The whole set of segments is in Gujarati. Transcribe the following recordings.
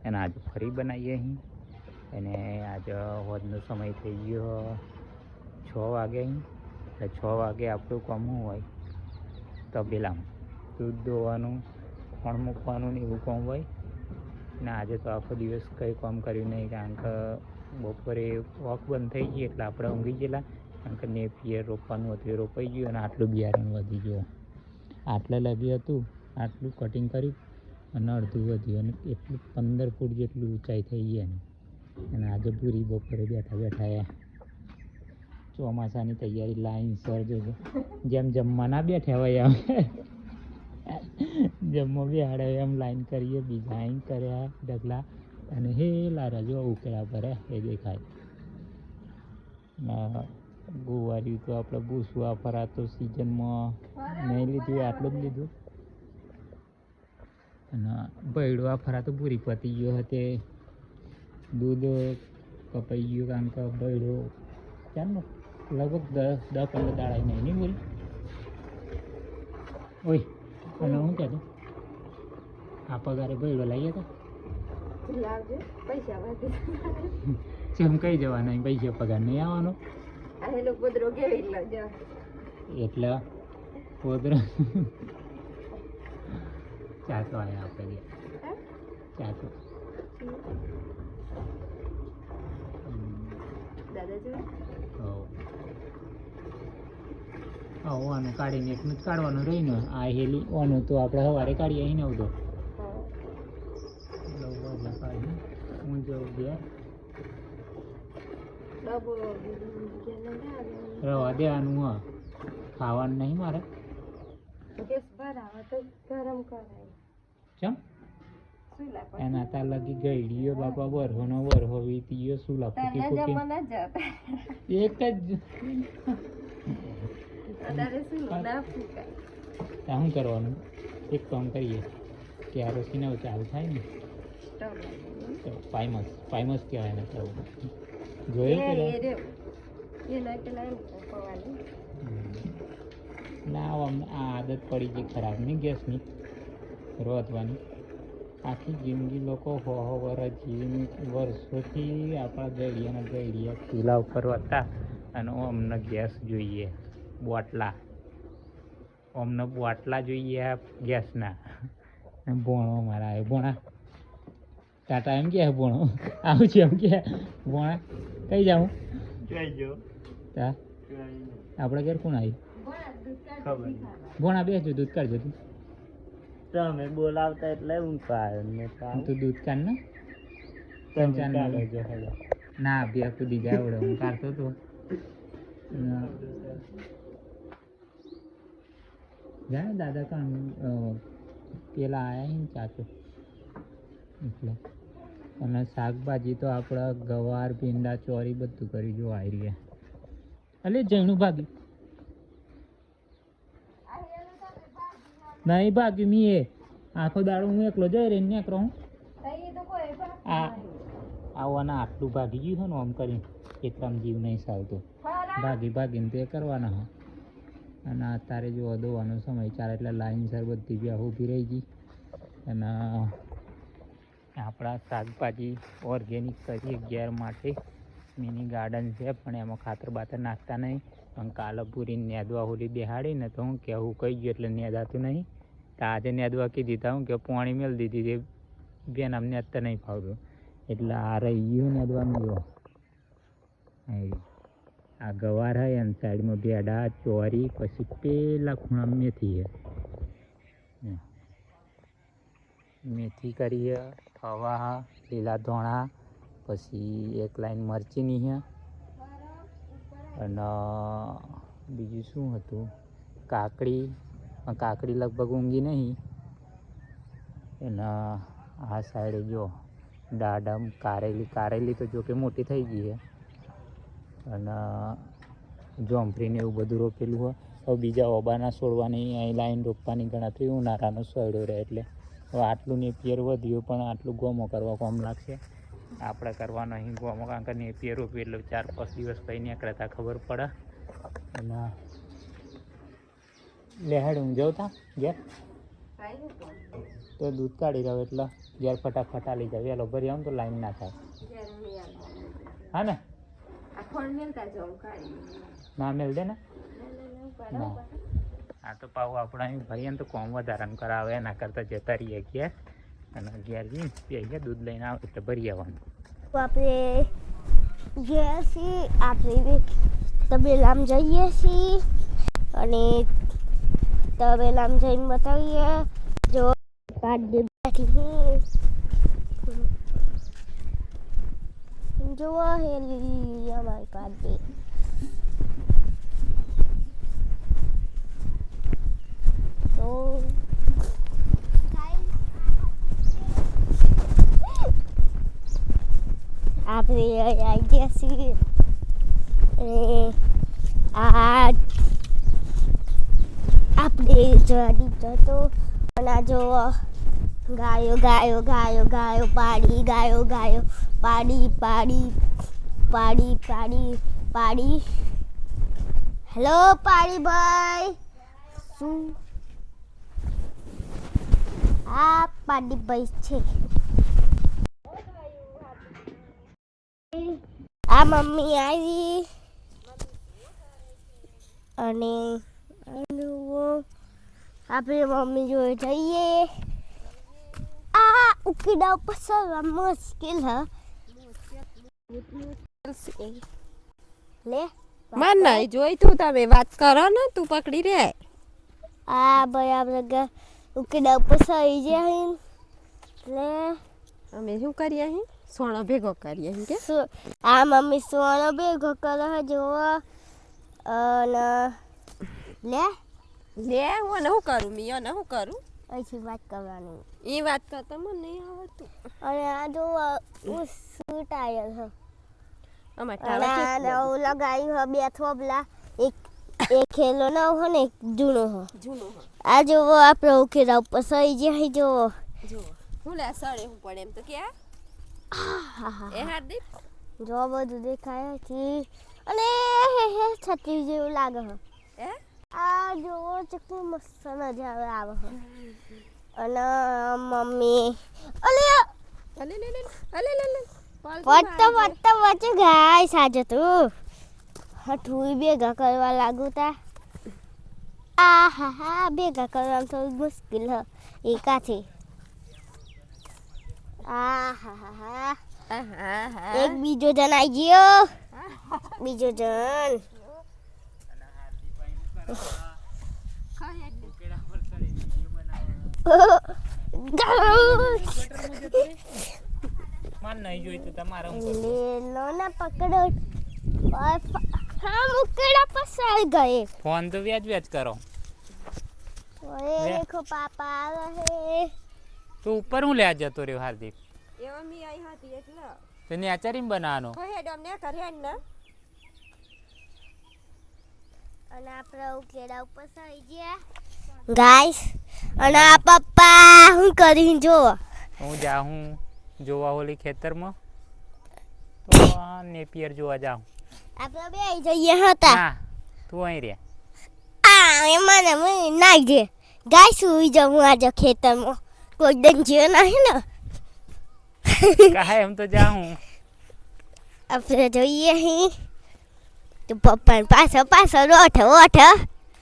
અને આજે ફરી બનાવીએ અહીં. અને આજે હોજનો સમય થઈ ગયો 6 વાગે અહીં. એટલે 6 વાગે આપણું કામ શું હોય તબેલામાં દૂધ દોવાનું, ખોણ મૂકવાનું ને એવું કામ હોય. ને આજે તો આખો દિવસ કંઈ કામ કર્યું નહીં, કારણ કે બપોરે વોક બંધ થઈ ગઈ એટલે આપણે ઊંઘી ગયેલા. કારણ કે નેપિયર રોપવાનું હતું એ રોપાઈ ગયું અને આટલું બિયારણ વધી ગયું. આટલે લગી હતું આટલું કટિંગ કરી અને અડધું વધ્યું અને એટલું 15 ફૂટ જેટલું ઊંચાઈ થઈ ગઈ એની. અને આજે પૂરી બપોરે બેઠા ચોમાસાની તૈયારી લાઈનસર જોજો. જેમ જમવા ના બેઠા હોય એમ જમવા બેહાડે એમ લાઈન કરીએ. બીજા અહીં કર્યા ઢગલા અને હે લારા જો ઉકેળા પર એ દેખાય. ગુવાર્યું તો આપણે ભૂસવા ફરા તો સિઝનમાં નહીં લીધું, આટલું જ લીધું. અને ભેડવા ફરા તો પૂરી પતી ગયો હતો. દૂધ કપાઈ ગયું કારણ કે ભેડો ચાલો લગભગ 10-15 દાડા નહીં બોલી. ઓય અને હું કહેતો આ પગારે ભેડો લાવીએ તો જેમ કઈ જવાના પૈસા પગાર નહીં આવવાનો એટલે પોદરો ચાતો આવ્યા આપણે ચાતો ઓનું કાઢીને એકનું જ કાઢવાનું રહીને. આ હેલી ઓનું તો આપણે સવારે કાઢીએ અહીં નવતો હું જવું ગયા રવા દેવાનું. હા ખાવાનું નહીં મારે ચમ એના તા લગી ગઈ બાપા વરહોનો વરહો વીતી શું લાગતું એક જ શું કરવાનું. એક કામ કરીએ કેરોસીન ચાલુ થાય ને પાઇમસ કહેવાય ને તો જોયું ના આ આદત પડી ગઈ ખરાબ નહીં ગેસની રોધવાની. આખી જિંદગી લોકો વર્ષોથી આપણા ગળિયા ચૂલા ઉપર હતા અને અમને ગેસ જોઈએ બોટલા જોઈએ ગેસના. ભોણો મારા આવે ભોણા ટાટા એમ કે ભોણો આવું છે એમ કે ભોણા કઈ જાઉં તા આપણે ઘેર કોણ આવ્યું ભોણા બેસજો દૂધ કાઢજો તું તમે બોલાવતા એટલે હું તું દૂધ કાઢ ને ના બે કૂદી જાય આવડે હું કાઢતો હતો. જાય દાદા કામ પેલા આવ્યા ને ચાચો એટલે. અને શાકભાજી તો આપણે ગવાર ભીંડા ચોરી બધું કરી જો આવી રહ્યા. એટલે જૈનું ભાગી નહીં ભાગ્યું મી એ આખો દાડો હું એકલો જઈ રહીને નીકળો હું આવવાના આટલું ભાગી ગયું છે ને આમ કરીને એટલામાં જીવ નહીં ચાલતો. ભાગીને તે કરવાના હા. અને અત્યારે જો દોવાનો સમય ચાલે એટલે લાઈનસર બધી બી ઊભી રહી ગઈ. અને આપણા શાકભાજી ઓર્ગેનિક કરીએ ઘેર માટે મિની ગાર્ડન છે પણ એમાં ખાતર બાતર નાખતા નહીં. પણ કાલે પૂરી નેદવા હોલી બેહાડીને તો હું કહેવું કહી ગયું એટલે નેદાતું નહીં. તો આજે નેદવા કહી દીધા હું કે પાણી મેળ દીધી બેન અમને અત્યારે નહીં ફાવતું એટલે આ રહી ગયું નેદવાનું. જો આ ગવાર હોય એમ સાઈડમાં ભેડા ચોરી પછી પેલા ખૂણા મેથી કરીએ થવા લીલા ધોણા પછી એક લાઈન મરચીની છે અને બીજું શું હતું કાકડી લગભગ ઊંઘી નહીં. અને આ સાઈડે જો દાડમ કારેલી તો જો કે મોટી થઈ ગઈ છે. અને જોંફરીને એવું બધું રોપેલું હોય. હવે બીજા ઓબાના છોડવાની અહીં લાઈન રોપવાની ગણતરી ઉનાળાનો સોયડો રહે એટલે હવે આટલું નેપિયર વધ્યું પણ આટલું ગોમો કરવા કોમ લાગશે. આપણે કરવાનો અહીં ગોમો કારણ કે નેપિયર રોપ્યું એટલે 4-5 દિવસ પછી નીકળતા ખબર પડે. અને લેહાડ હું જાઉં તા ઘેર તો દૂધ કાઢી રહ્યો એટલે ઘેર ફટાફટ આલી જાય વેલો ભરી આવું તો લાઈન ના થાય હા ને ના મેલ દે ને ના હા તો પાછું આપણા ભાઈ તો કોમ વધારાનું કરાવે એના કરતાં જતા રહીએ ઘેર અને ઘેર જઈને પીએ દૂધ લઈને આવે એટલે ભરી આવવાનું આપણે ગયા છીએ આપણે તબેલામાં જઈએ છીએ અને તબેલામાં જઈને બતાવીએ જો પાડી બેઠી હું જોવા હેલી અમારી પાડી તો આપણે આવી ગયા છીએ આ આપણે જડી જતો અને આ જો ગાયો ગાયો ગાયો ગાયો પાડી ગાયો ગાયો પાડી પાડી પાડી પાડી પાડી હેલો પાડી ભાઈ શું આ પાડી ભાઈ છે આ મમ્મી આવી અને આપણે મમ્મી જોડે જઈએ આ ઉકેડા ઉપર સર મુશ્કેલ હ લે માર નહીં જોઈ તું તમે વાત કરો ને તું પકડી રે આ ભાઈ આપણે ઉકેડા ઉપર સરી જાય લે અમે શું કરીએ અહીં સોનો ભેગો કરીએ અહીં કે આ મમ્મી સોનો ભેગો કરે જોવા અને લે લે હું શું કરું મિયાને શું કરું અહીંથી વાત કરવાની એ વાત કરતા મને નહીં આવડતું અને આ જો શું ટાયર હ અમારે અને નવું લગાવ્યું હ બે થોબલા એક ખેલો નવ હો ને એક જૂનો હો આ જોવો આપણે ઉકેલા ઉપર સહી જાય જોવો હું લે સળે હું પડે એમ તો કે એ હાર્દિક જો બધું દેખાય છે અને છત્રી જેવું લાગે હે આ જોવો ચકુ મસ્ત મજા આવે અને મમ્મી અલે અલે લે લે અલે લે લે વચ્ચે વચ્ચે ગાય સાજે તું હઠુઈ ભેગા કરવા લાગુ તા આ હા હા ભેગા કરવામાં થોડું મુશ્કેલ હ એકાથી આ હા હા એક બીજો જણ આવી ગયો બીજો જણ માન નહીં જોઈતું તમારે લેલો ના પકડો હા મુકેડા પસાર ગયે ફોન તો વ્યાજ કરો ઓએ દેખો પાપા આ રહે તો ઉપર હું લે જતો રહ્યો હાર્દિક એવા મી આઈ હતી એટલે તેને આચારીમ બનાવવાનો હેડ અમને કરે ને અને આપણે ઉકેડા ઉપર સઈ ગયા ગાઈસ અને આ પપ્પા હું કરી જો હું જાઉં જોવા હોલી ખેતરમાં તો આ નેપિયર જોવા જાઉં આપણે બે જઈએ હતા ના તું અહીં રે આ એમાં મને નાઈ દે ગાઈસ સુઈ જાઉં આજે ખેતરમાં કોઈ દંજ્યો નહીં ને કાહે એમ તો જાઉં આપણે જોઈએ અહીં તો પપ્પા પાછો પાછો ઓઠ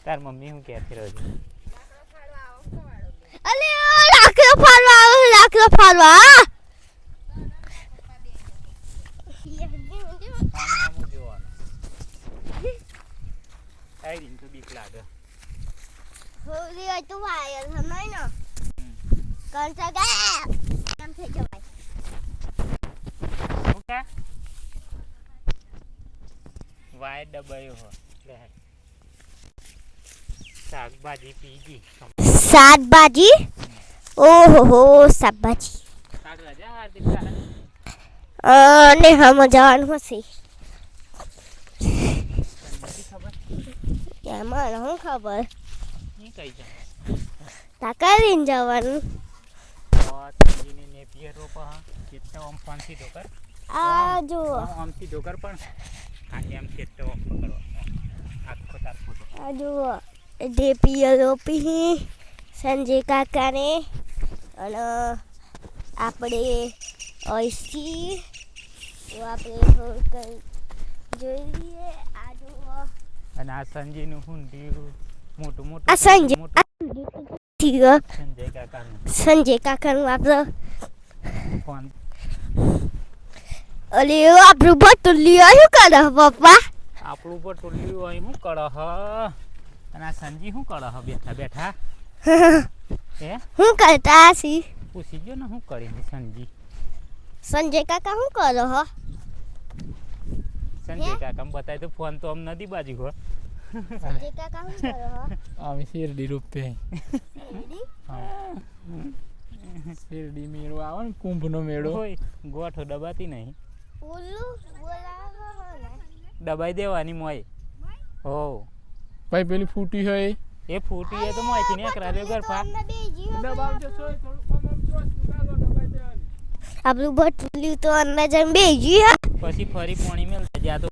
તાર મમ્મી હું કહેતી રહ્યો છું અલે લાકડો ફાડવા તો બીક લાગે હોલી હોય તો વાયર હમાય ને કંસા ગયા કેમ થઈ જવાય ઓકે વાય ડબાયો હો લે શાકભાજી પીજી શાકભાજી ઓહો શાકભાજી કાઢવા જા હાર્દિક અને હમ જવાનું હશે એમાં શું ખબર ની કઈ જા તાકારીને જવાનું તંજીની નેપિયર રોપા કેટલા ઓમ ફાંસી ઢોકર આ જો આમથી ઢોકર પણ આજે આમ કેટલો ઓમ પકડો આખો તાર ફોટો આ જો ઢેપીઓ રોપી સંજય કાકાને અને આપણે અહીંથી તો આપણે થોડુંક જોઈએ આ જુઓ અને આ સંજયનું હુંડિયું મોટું મોટું આ સંજય સંજય કાકાનું સંજય કાકાનું આપણો ફોન અરે આપણું બટુલિયો શું કરે પપ્પા આપણું પર ટોલ્યું અહીં શું કરે હ અને આ સંજી શું કરે હ બેઠા બેઠા હે શું કરતા છી પૂછી ગયો ને શું કરી સંજી સંજય કાકા શું કરો હો સંજય કાકા બતાય તો ફોન તો આમ નદી બાજુ હો સંજય કાકા શું કરો હો અમે શેરડી રોપતે શેરડી? શેરડી મેળો આવે ને કુંભનો મેળો હોય ગોઠો દબાતી નહીં ઉલ્લુ બોલાવો હો ને દબાઈ દેવાની મોય હો ભાઈ પેલી ફૂટી હોય એ ફૂટી એ તો મોયથી ને એકરા દે ગરફા આપણું બટુલિયું તો અંદર જઈને બેસી હા પછી ફરી પાણી મેલતા જ્યાં તો